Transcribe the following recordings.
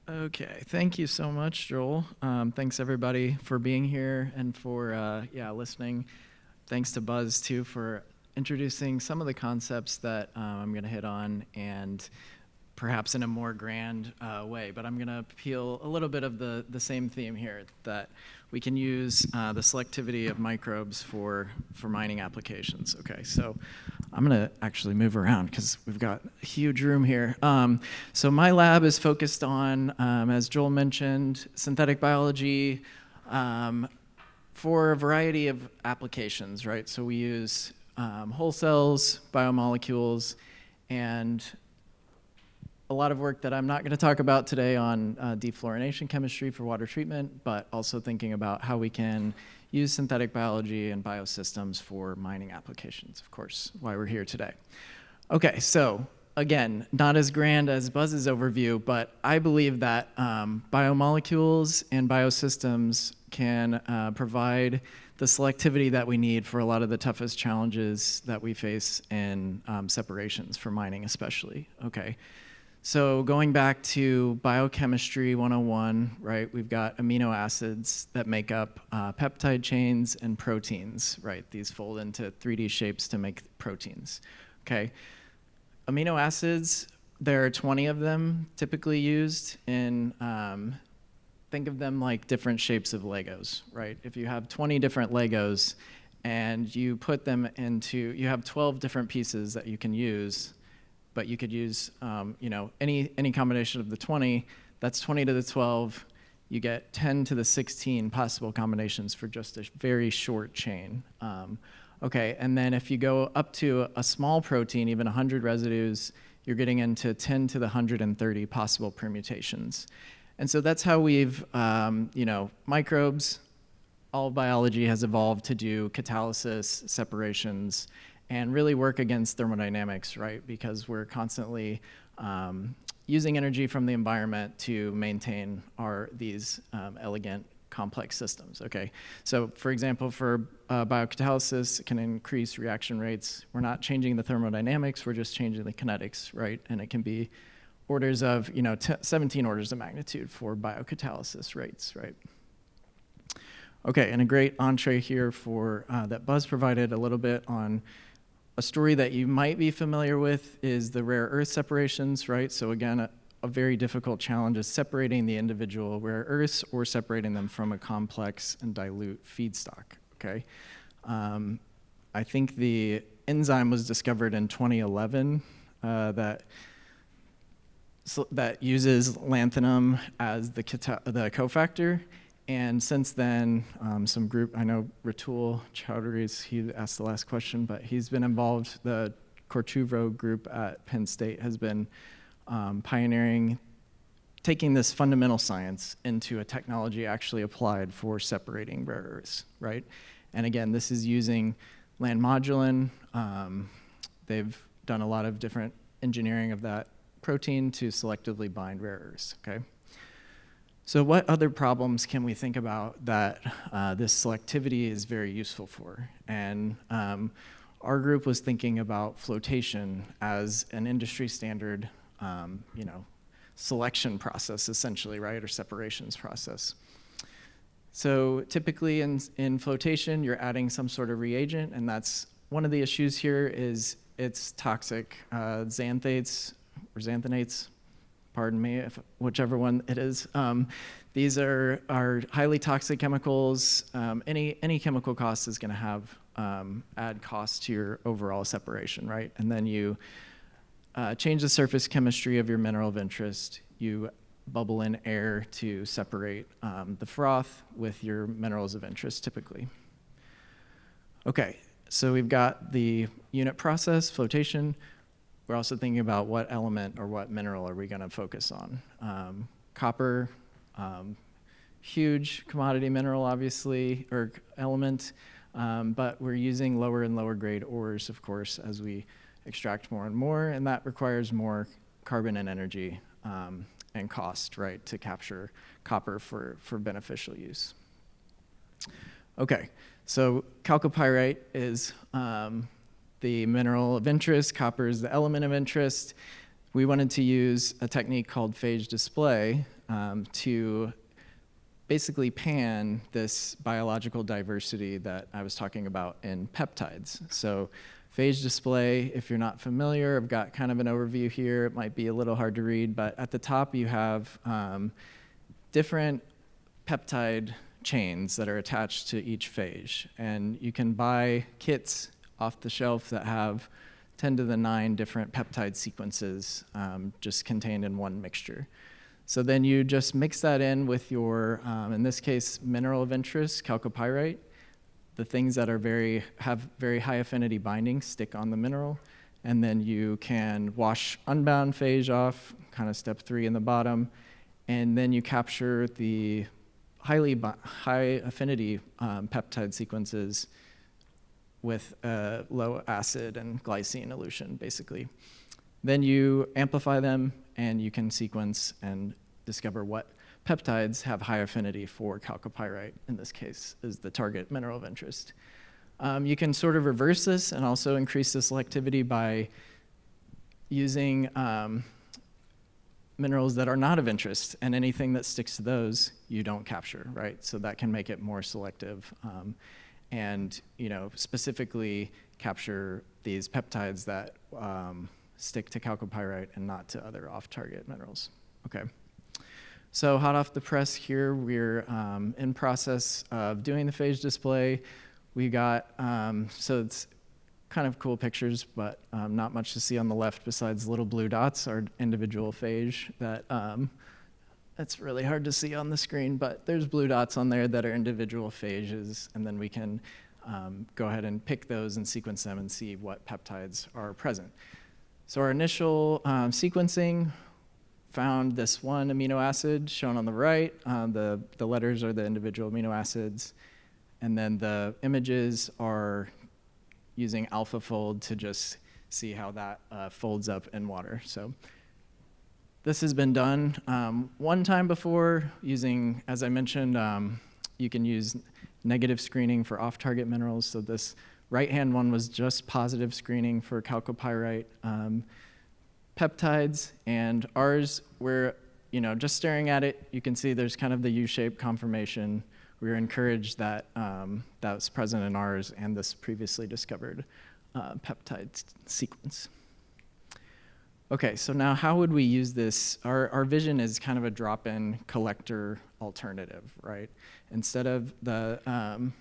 Okay, thank you so much, Joel. Thanks everybody for being here and for listening. Thanks to Buzz too for introducing some of the concepts that I'm going to hit on, and perhaps in a more grand way. But I'm going to peel a little bit of the same theme here, that we can use the selectivity of microbes for mining applications. Okay, so I'm going to actually move around because we've got a huge room here. So my lab is focused on, as Joel mentioned, synthetic biology for a variety of applications, right? So we use whole cells, biomolecules, and a lot of work that I'm not going to talk about today on defluorination chemistry for water treatment, but also thinking about how we can use synthetic biology and biosystems for mining applications, of course, why we're here today. Okay, so again, not as grand as Buzz's overview, but I believe that biomolecules and biosystems can provide the selectivity that we need for a lot of the toughest challenges that we face in separations for mining especially, okay? So going back to biochemistry 101, right, we've got amino acids that make up peptide chains and proteins, right? These fold into 3D shapes to make proteins, okay? Amino acids, there are 20 of them typically used in, think of them like different shapes of Legos, right? If you have 20 different Legos and you put them into, you have 12 different pieces that you can use, but you could use any combination of the 20, that's 20 to the 12, you get 10 to the 16 possible combinations for just a very short chain. Okay, and then if you go up to a small protein, even 100 residues, you're getting into 10 to the 130 possible permutations. And so that's how we've, microbes, all biology has evolved to do catalysis, separations, and really work against thermodynamics, right? Because we're constantly using energy from the environment to maintain these elegant, complex systems, okay? So for example, for biocatalysis, it can increase reaction rates. We're not changing the thermodynamics, we're just changing the kinetics, right? And it can be orders of, 17 orders of magnitude for biocatalysis rates, right? Okay, and a great entree here for that Buzz provided a little bit on a story that you might be familiar with is the rare earth separations, right? So again, a very difficult challenge is separating the individual rare earths or separating them from a complex and dilute feedstock, okay? I think the enzyme was discovered in 2011 that uses lanthanum as the cofactor. And since then, some group, I know Ratul Chowdhury, he asked the last question, but he's been involved, the Cortuvo group at Penn State has been pioneering, taking this fundamental science into a technology actually applied for separating rare earths, right? And again, this is using landmodulin. They've done a lot of different engineering of that protein to selectively bind rare earths, okay? So what other problems can we think about that this selectivity is very useful for? And our group was thinking about flotation as an industry standard, selection process essentially, right, or separations process. So typically in flotation, you're adding some sort of reagent, and that's one of the issues here is it's toxic. Xanthates or xanthanates, pardon me, whichever one it is. These are highly toxic chemicals. Any chemical cost is going to have add cost to your overall separation, right? And then you change the surface chemistry of your mineral of interest. You bubble in air to separate the froth with your minerals of interest, typically. Okay, so we've got the unit process, flotation. We're also thinking about what element or what mineral are we going to focus on. Copper, huge commodity mineral, obviously, or element, but we're using lower and lower grade ores, of course, as we extract more and more, and that requires more carbon and energy and cost, right, to capture copper for beneficial use. Okay, so chalcopyrite is the mineral of interest, copper is the element of interest. We wanted to use a technique called phage display to basically pan this biological diversity that I was talking about in peptides. So phage display, if you're not familiar, I've got kind of an overview here. It might be a little hard to read, but at the top you have different peptide chains that are attached to each phage. And you can buy kits off the shelf that have 10 to the 9 different peptide sequences just contained in one mixture. So then you just mix that in with your, in this case, mineral of interest, chalcopyrite. The things that are have very high affinity binding stick on the mineral. And then you can wash unbound phage off, kind of step 3 in the bottom. And then you capture the high affinity peptide sequences with low acid and glycine elution, basically. Then you amplify them, and you can sequence and discover what peptides have high affinity for chalcopyrite, in this case, is the target mineral of interest. You can sort of reverse this and also increase the selectivity by using minerals that are not of interest, and anything that sticks to those, you don't capture, right? So that can make it more selective. And specifically capture these peptides that stick to chalcopyrite and not to other off-target minerals. Okay. So hot off the press here, we're in process of doing the phage display. We got, so it's kind of cool pictures, but not much to see on the left besides little blue dots, our individual phage that it's really hard to see on the screen, but there's blue dots on there that are individual phages, and then we can go ahead and pick those and sequence them and see what peptides are present. So our initial sequencing found this one amino acid shown on the right. The letters are the individual amino acids, and then the images are using AlphaFold to just see how that folds up in water. So this has been done one time before using, as I mentioned, you can use negative screening for off-target minerals. So this right-hand one was just positive screening for chalcopyrite peptides, and ours, we're just staring at it, you can see there's kind of the U-shaped conformation. We were encouraged that was present in ours and this previously discovered peptide sequence. Okay, so now how would we use this? Our vision is kind of a drop-in collector alternative, right? Instead of the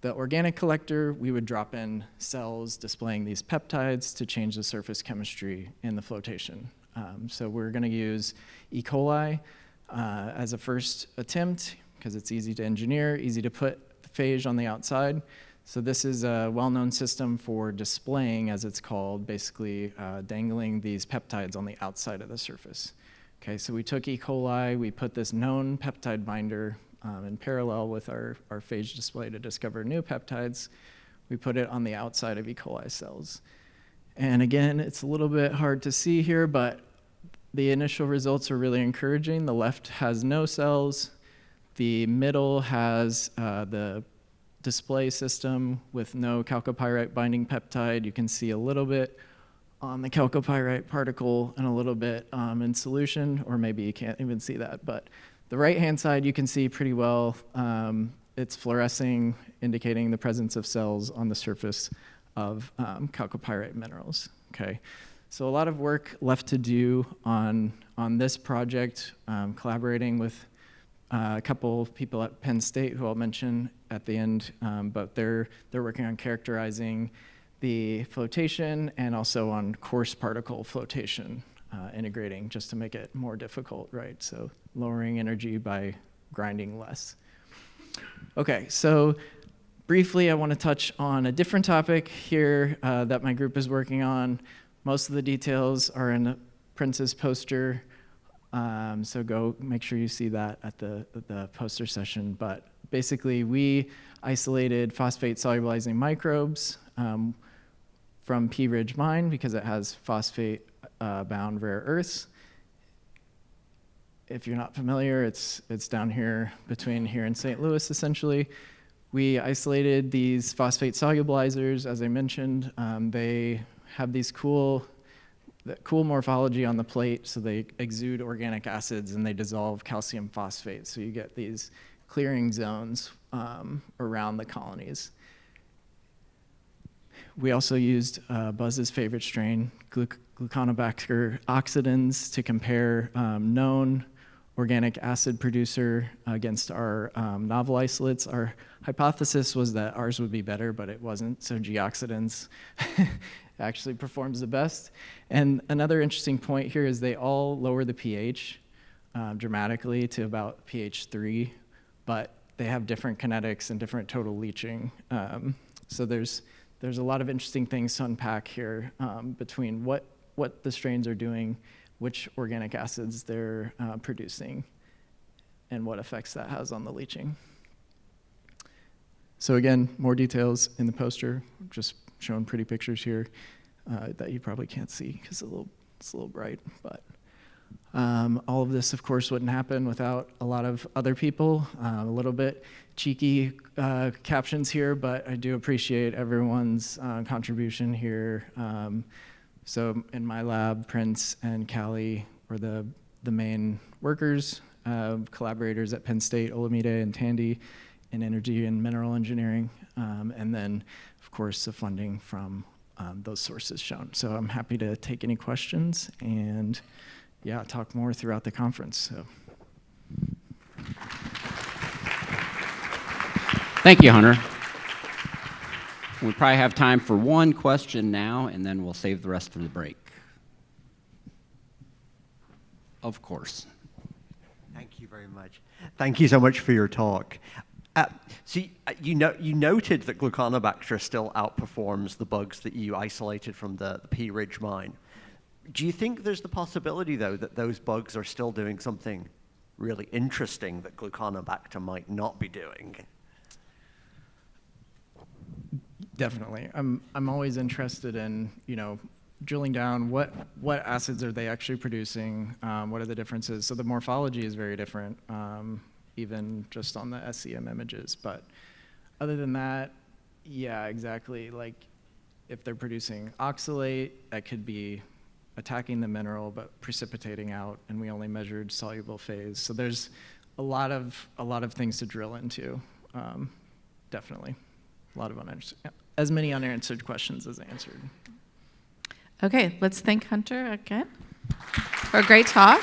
organic collector, we would drop in cells displaying these peptides to change the surface chemistry in the flotation. So we're going to use E. coli as a first attempt because it's easy to engineer, easy to put the phage on the outside. So this is a well-known system for displaying, as it's called, basically dangling these peptides on the outside of the surface. Okay, so we took E. coli, we put this known peptide binder in parallel with our phage display to discover new peptides. We put it on the outside of E. coli cells. And again, it's a little bit hard to see here, but the initial results are really encouraging. The left has no cells. The middle has the display system with no chalcopyrite binding peptide. You can see a little bit on the chalcopyrite particle and a little bit in solution, or maybe you can't even see that. But the right-hand side, you can see pretty well. It's fluorescing, indicating the presence of cells on the surface of chalcopyrite minerals. Okay, so a lot of work left to do on this project, collaborating with a couple people at Penn State who I'll mention at the end, but they're working on characterizing the flotation and also on coarse particle flotation, integrating just to make it more difficult, right? So lowering energy by grinding less. Okay, so briefly I want to touch on a different topic here that my group is working on. Most of the details are in Prince's poster. So go make sure you see that at the poster session. But basically, we isolated phosphate solubilizing microbes from Pea Ridge Mine because it has phosphate bound rare earths. If you're not familiar, it's down here between here and St. Louis, essentially. We isolated these phosphate solubilizers, as I mentioned. They have these cool the cool morphology on the plate, so they exude organic acids and they dissolve calcium phosphate. So you get these clearing zones around the colonies. We also used Buzz's favorite strain, Gluconobacter oxidans, to compare known organic acid producer against our novel isolates. Our hypothesis was that ours would be better, but it wasn't, so G-oxidans actually performs the best. And another interesting point here is they all lower the pH dramatically to about pH 3, but they have different kinetics and different total leaching. So there's a lot of interesting things to unpack here between what the strains are doing, which organic acids they're producing, and what effects that has on the leaching. So again, more details in the poster, just showing pretty pictures here that you probably can't see because it's a little bright, but all of this, of course, wouldn't happen without a lot of other people. A little bit cheeky captions here, but I do appreciate everyone's contribution here. So in my lab, Prince and Callie were the main workers, collaborators at Penn State, Olamide and Tandy, in energy and mineral engineering, and then, of course, the funding from those sources shown. So I'm happy to take any questions and, yeah, talk more throughout the conference. So. Thank you, Hunter. We probably have time for one question now, and then we'll save the rest for the break. Of course. Thank you very much. Thank you so much for your talk. So you noted that Gluconobacter still outperforms the bugs that you isolated from the Pea Ridge mine. Do you think there's the possibility, though, that those bugs are still doing something really interesting that Gluconobacter might not be doing? Definitely. I'm always interested in, drilling down what acids are they actually producing, what are the differences. So the morphology is very different, even just on the SEM images. But other than that, yeah, exactly. Like if they're producing oxalate, that could be attacking the mineral but precipitating out, and we only measured soluble phase. So there's a lot of things to drill into. Definitely, a lot of as many unanswered questions as answered. Okay, let's thank Hunter again for a great talk.